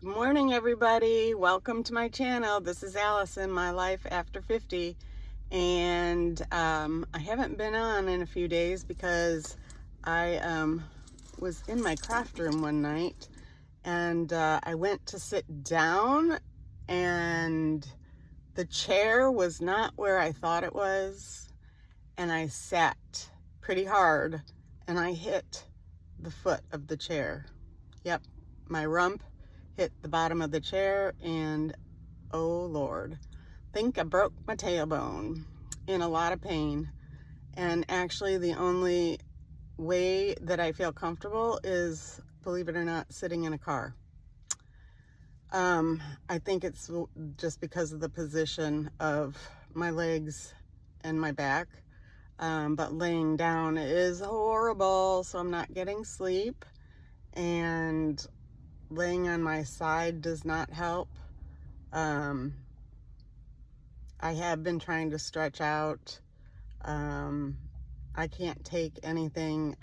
Good morning, everybody. Welcome to my channel. This is Allison, my life after 50. And I haven't been on in a few days because I was in my craft room one night and I went to sit down and the chair was not where I thought it was. And I sat pretty hard and I hit the foot of the chair. Yep, my rump hit the bottom of the chair and oh Lord, think I broke my tailbone, in a lot of pain. And actually the only way that I feel comfortable is, believe it or not, sitting in a car. I think it's just because of the position of my legs and my back. But laying down is horrible, so I'm not getting sleep. And laying on my side does not help. I have been trying to stretch out. I can't take anything,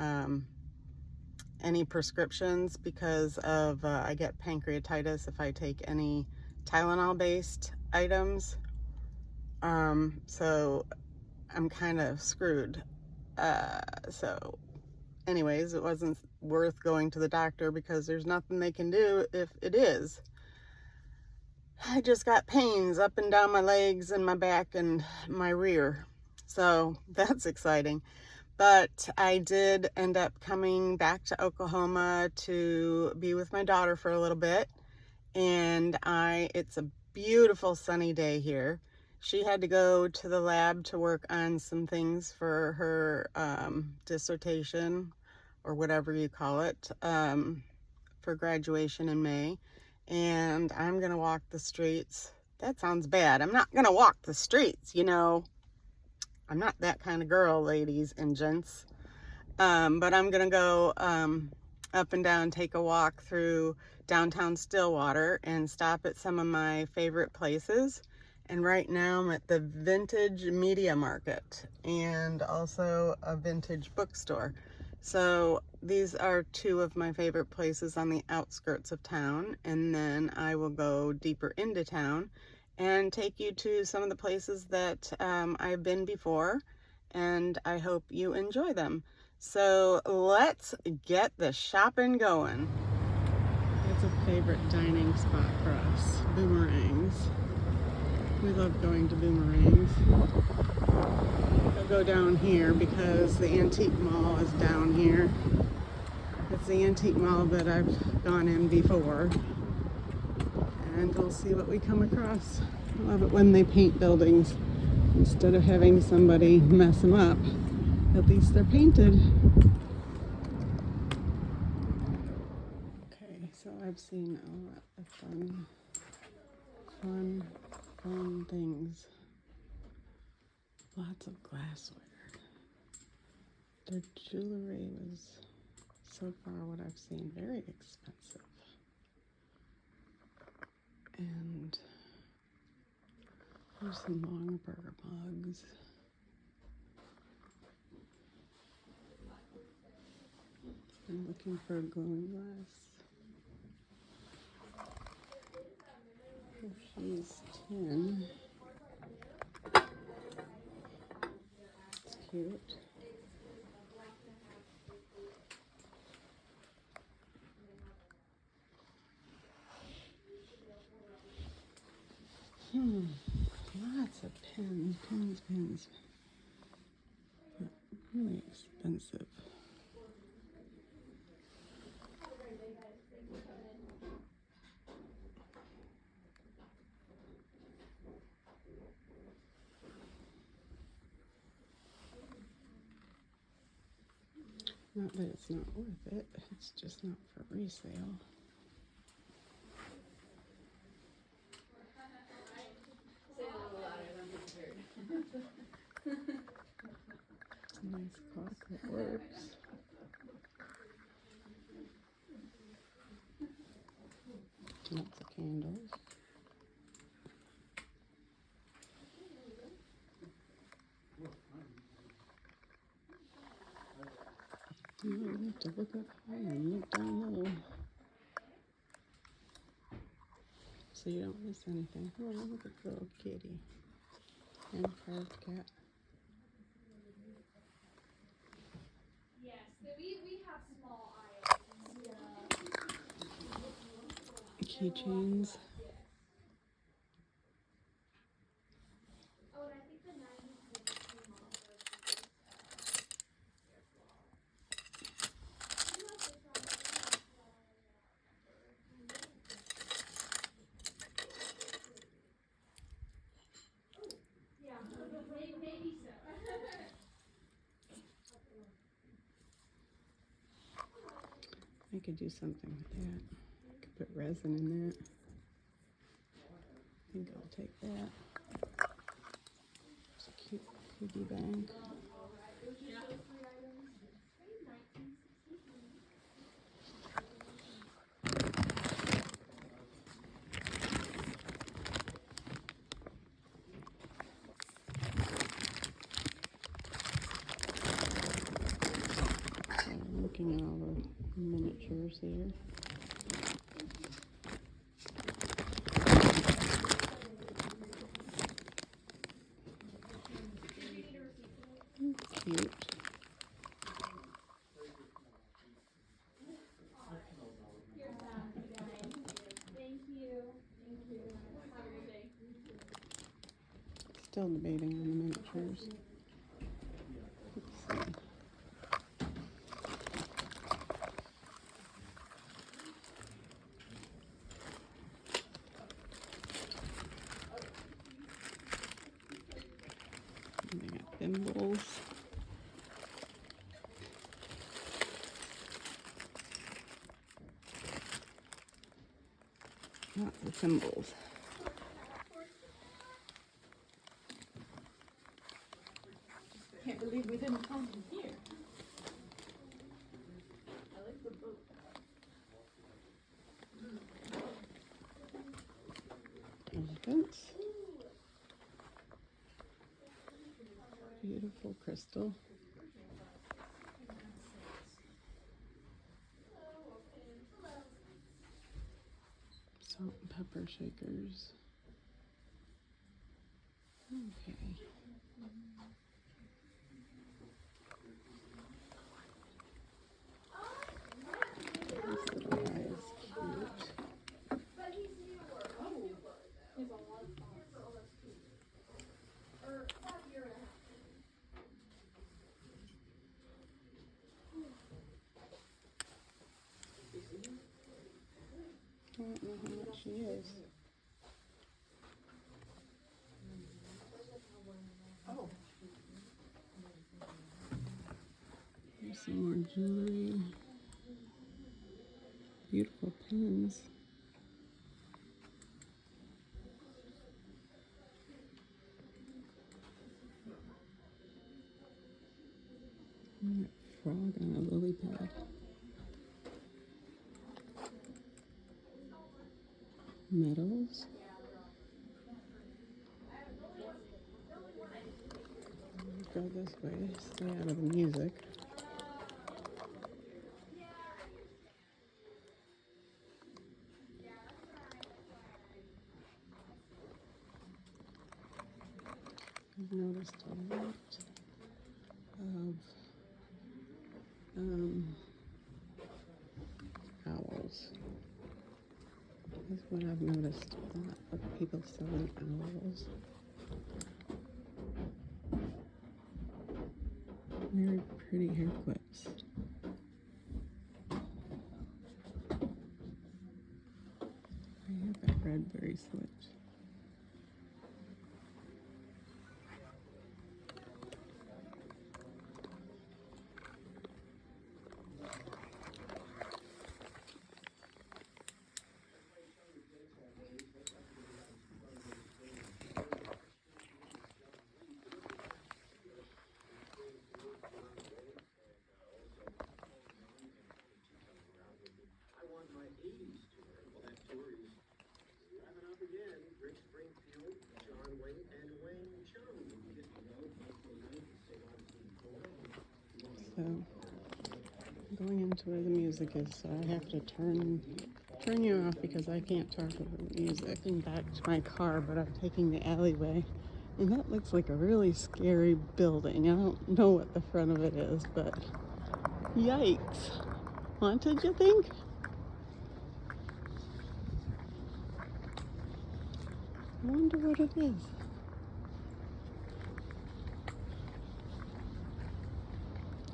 any prescriptions because of, I get pancreatitis if I take any Tylenol-based items. So I'm kind of screwed. So anyways, it wasn't worth going to the doctor because there's nothing they can do if it is. I just got pains up and down my legs and my back and my rear. So that's exciting. But I did end up coming back to Oklahoma to be with my daughter for a little bit. And it's a beautiful sunny day here. She had to go to the lab to work on some things for her dissertation, or whatever you call it, for graduation in May. And I'm gonna walk the streets. That sounds bad. I'm not gonna walk the streets, you know. I'm not that kind of girl, ladies and gents. But I'm gonna go up and down, take a walk through downtown Stillwater and stop at some of my favorite places. And right now I'm at the Vintage Media Market and also a vintage bookstore. So these are two of my favorite places on the outskirts of town. And then I will go deeper into town and take you to some of the places that I've been before. And I hope you enjoy them. So let's get the shopping going. That's a favorite dining spot for us, Boomerangs. We love going to Boomerangs. I'll go down here because the antique mall is down here. It's the antique mall that I've gone in before. And we'll see what we come across. I love it when they paint buildings. Instead of having somebody mess them up, at least they're painted. Okay, so I've seen a lot of fun things. Lots of glassware. Their jewelry was, so far what I've seen, very expensive. And there's some long burger mugs. I'm looking for a glowing glass. She's 10. It's cute. Lots of pins. But really expensive. Not that it's not worth it, it's just not for resale. It's a nice clock that works. Lots of candles. You have to look up high and look down low. so you don't miss anything. Oh, look at the little kitty. And carved cat. Yes, we have small items. Yeah. Keychains. Oh, and I think the 90s kids came off of yeah, maybe so. I could do something with that. I could put resin in that. I think I'll take that. It's a cute piggy bank. I'm looking at all the miniatures here. Cute. Still debating on the miniatures. Let's see. And they got thimbles. Lots of thimbles. Can't believe we didn't find him here. I like the boat. Elephants. Beautiful crystal. Salt and pepper shakers. Okay. This little guy is cute. I don't know how much she is. Oh. There's some more jewelry. Beautiful pins. And that frog on a lily pad. Medals. Go this way, stay out of the music. I've noticed a lot of owls. That's what I've noticed, a lot of people selling owls. Very pretty hair clips. I have that red bracelet. So, I'm going into where the music is, so I have to turn turn you off because I can't talk over music. I'm back to my car, but I'm taking the alleyway. And that looks like a really scary building. I don't know what the front of it is, but yikes. Haunted, you think? I wonder what it is.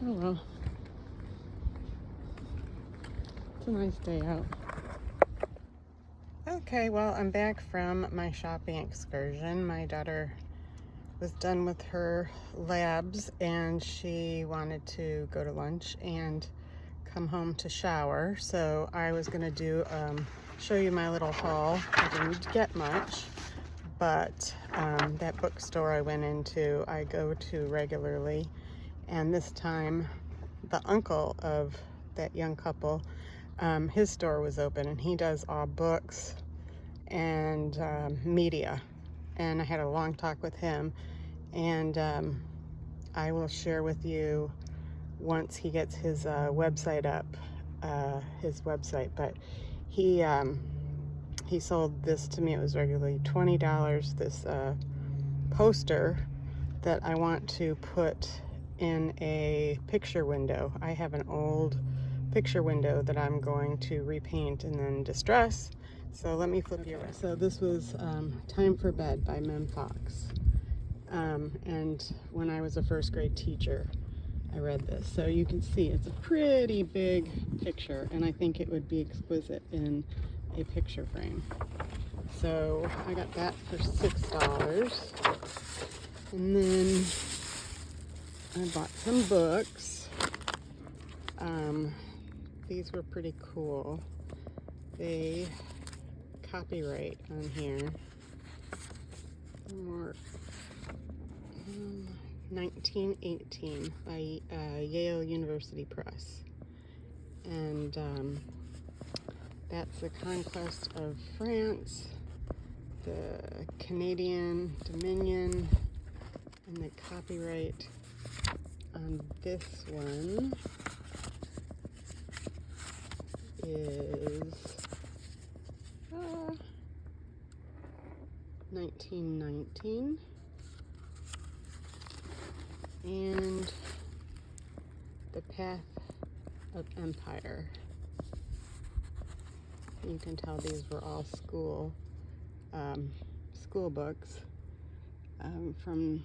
Oh well. It's a nice day out. Okay, well, I'm back from my shopping excursion. My daughter was done with her labs and she wanted to go to lunch and come home to shower. So I was gonna do show you my little haul. I didn't get much, but that bookstore I went into, I go to regularly, and this time the uncle of that young couple, his store was open, and he does all books and media, and I had a long talk with him, and I will share with you once he gets his website up, but he sold this to me. It was regularly $20, this poster that I want to put in a picture window. I have an old picture window that I'm going to repaint and then distress. So let me flip you around. So this was Time for Bed by Mem Fox. And when I was a first grade teacher, I read this. So you can see it's a pretty big picture, and I think it would be exquisite in a picture frame. So I got that for $6. And then I bought some books. These were pretty cool. They copyright on here. More 1918 by Yale University Press. And that's the conquest of France, the Canadian Dominion, and the copyright on this one is 1919. And The Path of Empire. You can tell these were all school books. From,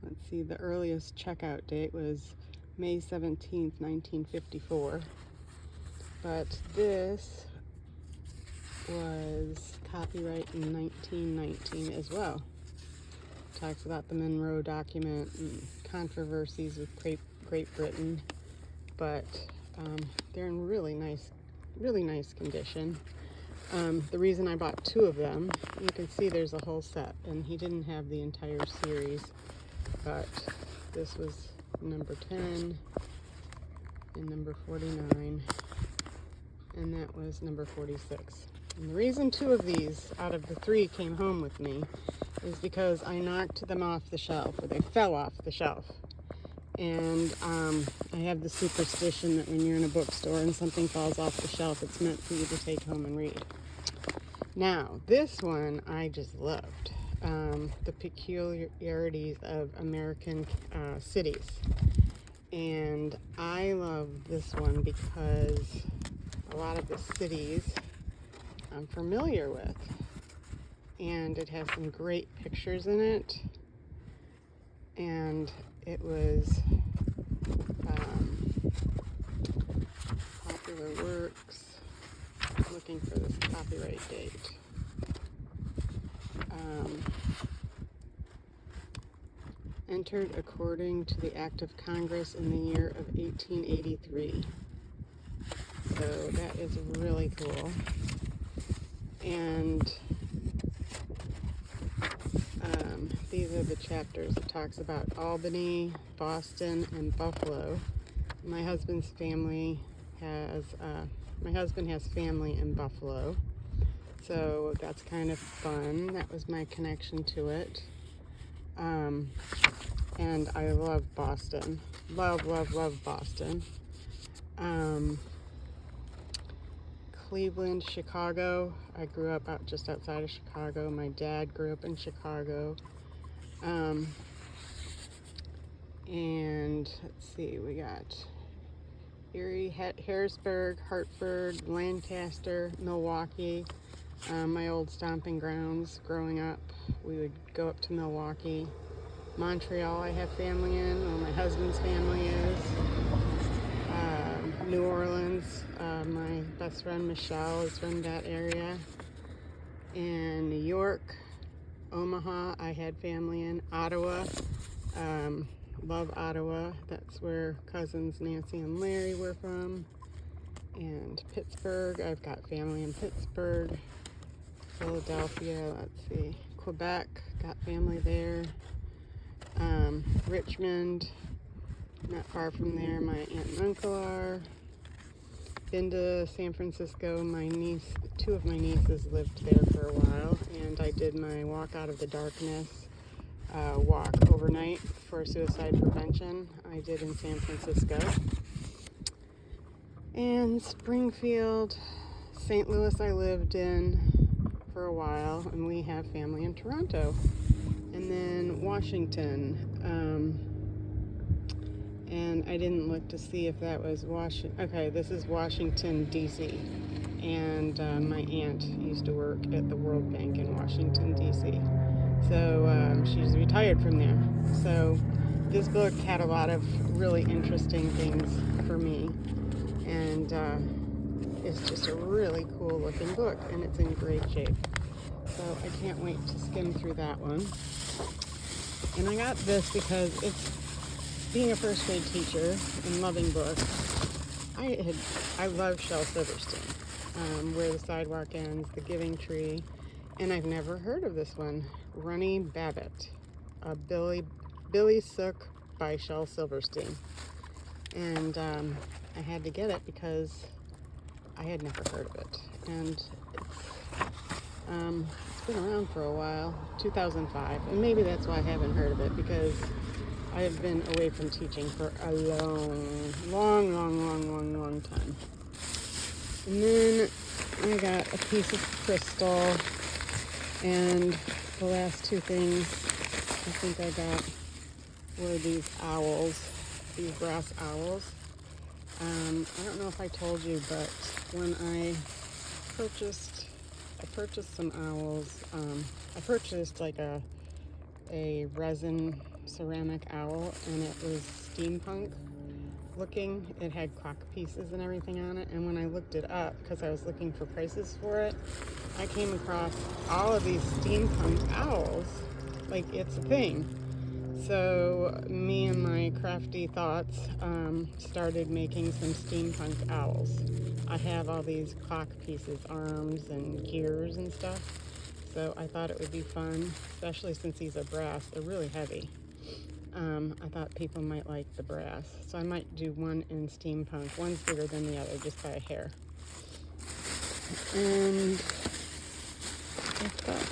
let's see, the earliest checkout date was May 17th, 1954. But this was copyright in 1919 as well. Talks about the Monroe Document and controversies with Great Britain, but they're in really nice condition. The reason I bought two of them, you can see there's a whole set, and he didn't have the entire series, but this was number 10 and number 49, and that was number 46. And the reason two of these out of the three came home with me is because I knocked them off the shelf, or they fell off the shelf. And I have the superstition that when you're in a bookstore and something falls off the shelf, it's meant for you to take home and read. Now, this one I just loved. The peculiarities of American cities. And I love this one because a lot of the cities I'm familiar with. And it has some great pictures in it. And it was Popular Works. I'm looking for this copyright date. Entered according to the Act of Congress in the year of 1883. So that is really cool. And these are the chapters. It talks about Albany, Boston, and Buffalo. My husband's family has, my husband has family in Buffalo. So that's kind of fun. That was my connection to it. And I love Boston. Love Boston. Cleveland, Chicago. I grew up just outside of Chicago. My dad grew up in Chicago. And let's see, we got Erie, Harrisburg, Hartford, Lancaster, Milwaukee. My old stomping grounds growing up. We would go up to Milwaukee. Montreal, I have family in, where my husband's family is. New Orleans, my best friend Michelle is from that area. And New York, Omaha, I had family in. Ottawa, love Ottawa. That's where cousins Nancy and Larry were from. And Pittsburgh, I've got family in Pittsburgh. Philadelphia, let's see. Quebec, got family there. Richmond, not far from there, my aunt and uncle are. Been to San Francisco. Two of my nieces lived there for a while, and I did my walk out of the darkness walk overnight for suicide prevention. I did in San Francisco. And Springfield, St. Louis I lived in for a while, and we have family in Toronto. And then Washington, and I didn't look to see if that was Washington. Okay, this is Washington, D.C. And my aunt used to work at the World Bank in Washington, D.C. So she's retired from there. So this book had a lot of really interesting things for me. And it's just a really cool looking book, and it's in great shape. So I can't wait to skim through that one. And I got this because it's being a first grade teacher and loving books. I love Shel Silverstein, Where the Sidewalk Ends, The Giving Tree, and I've never heard of this one, Runny Babbitt, Billy Sook by Shel Silverstein. And I had to get it because I had never heard of it. And it's been around for a while, 2005, and maybe that's why I haven't heard of it, because I have been away from teaching for a long time. And then I got a piece of crystal, and the last two things I think I got were these owls, these brass owls. I don't know if I told you, but when I purchased some owls. I purchased like a resin ceramic owl, and it was steampunk looking. It had clock pieces and everything on it, and when I looked it up, because I was looking for prices for it, I came across all of these steampunk owls. Like, it's a thing. So me and my crafty thoughts started making some steampunk owls. I have all these clock pieces, arms and gears and stuff, so I thought it would be fun, especially since these are brass. They're really heavy. I thought people might like the brass, so I might do one in steampunk. One's bigger than the other, just by a hair. And I thought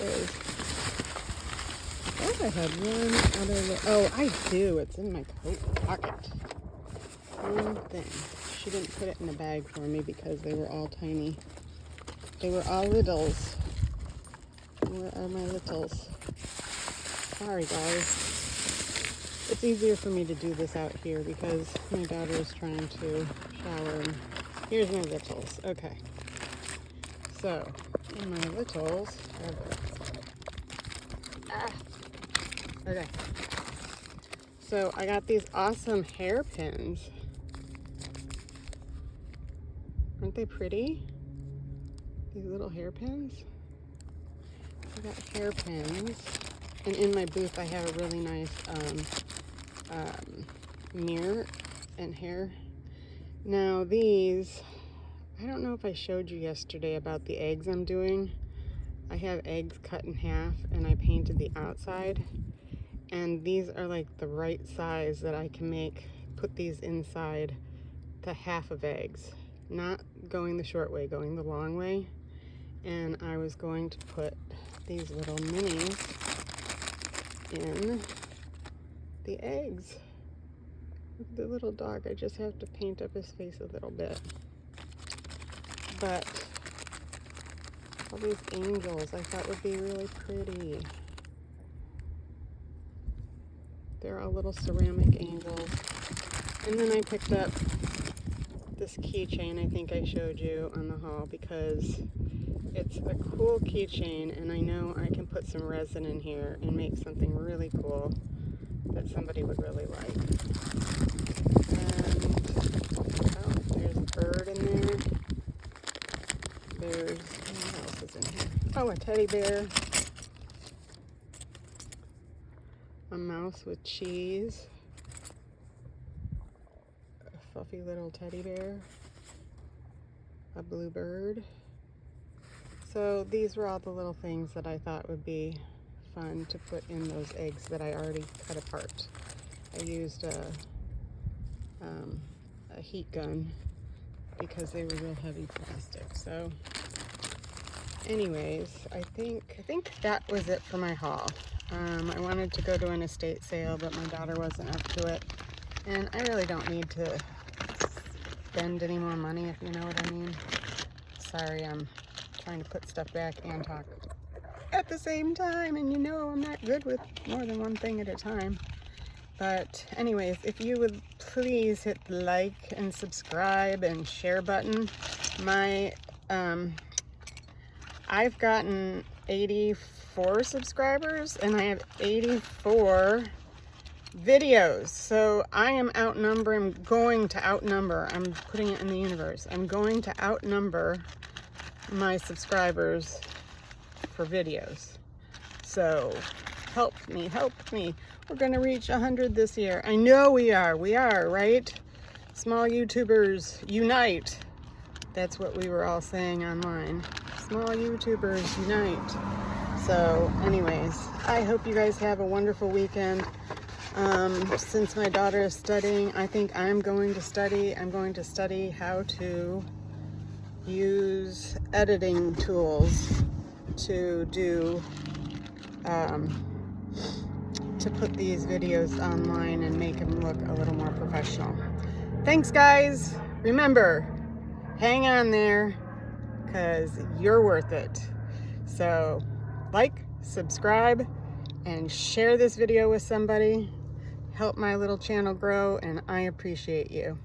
I had one other. Oh, I do. It's in my coat pocket. One thing. She didn't put it in a bag for me because they were all tiny. They were all littles. Where are my littles? Sorry, guys. It's easier for me to do this out here because my daughter is trying to shower. And here's my littles. Okay. So, in my littles, okay. So I got these awesome hairpins. Aren't they pretty? These little hairpins. I got hairpins, and in my booth I have a really nice mirror and hair. Now these, I don't know if I showed you yesterday about the eggs I'm doing. I have eggs cut in half, and I painted the outside. And these are like the right size that I can put these inside the half of eggs. Not going the short way, going the long way. And I was going to put these little minis in the eggs. Look at the little dog. I just have to paint up his face a little bit. But All these angels I thought would be really pretty. They're all little ceramic angels. And then I picked up this keychain I think I showed you on the haul because it's a cool keychain and I know I can put some resin in here and make something really cool that somebody would really like. And oh, there's a bird in there. There's, what else is in here? Oh, a teddy bear. A mouse with cheese. A fluffy little teddy bear. A blue bird. So these were all the little things that I thought would be fun to put in those eggs that I already cut apart. I used a heat gun because they were real heavy plastic. So anyways, I think that was it for my haul. I wanted to go to an estate sale, but my daughter wasn't up to it. And I really don't need to spend any more money, if you know what I mean. Sorry, I'm trying to put stuff back and talk at the same time, and you know I'm not good with more than one thing at a time. But anyways, if you would please hit the like and subscribe and share button. I've gotten 84 subscribers and I have 84 videos. So I am going to outnumber, I'm putting it in the universe. I'm going to outnumber my subscribers for videos. So help me. We're gonna reach 100 this year. I know we are, right? Small YouTubers unite. That's what we were all saying online. Small YouTubers unite. So anyways, I hope you guys have a wonderful weekend. Since my daughter is studying, I think I'm going to study. I'm going to study how to use editing tools to do to put these videos online and make them look a little more professional. Thanks guys. Remember, hang on there because you're worth it. So like, subscribe, and share this video with somebody. Help my little channel grow, and I appreciate you.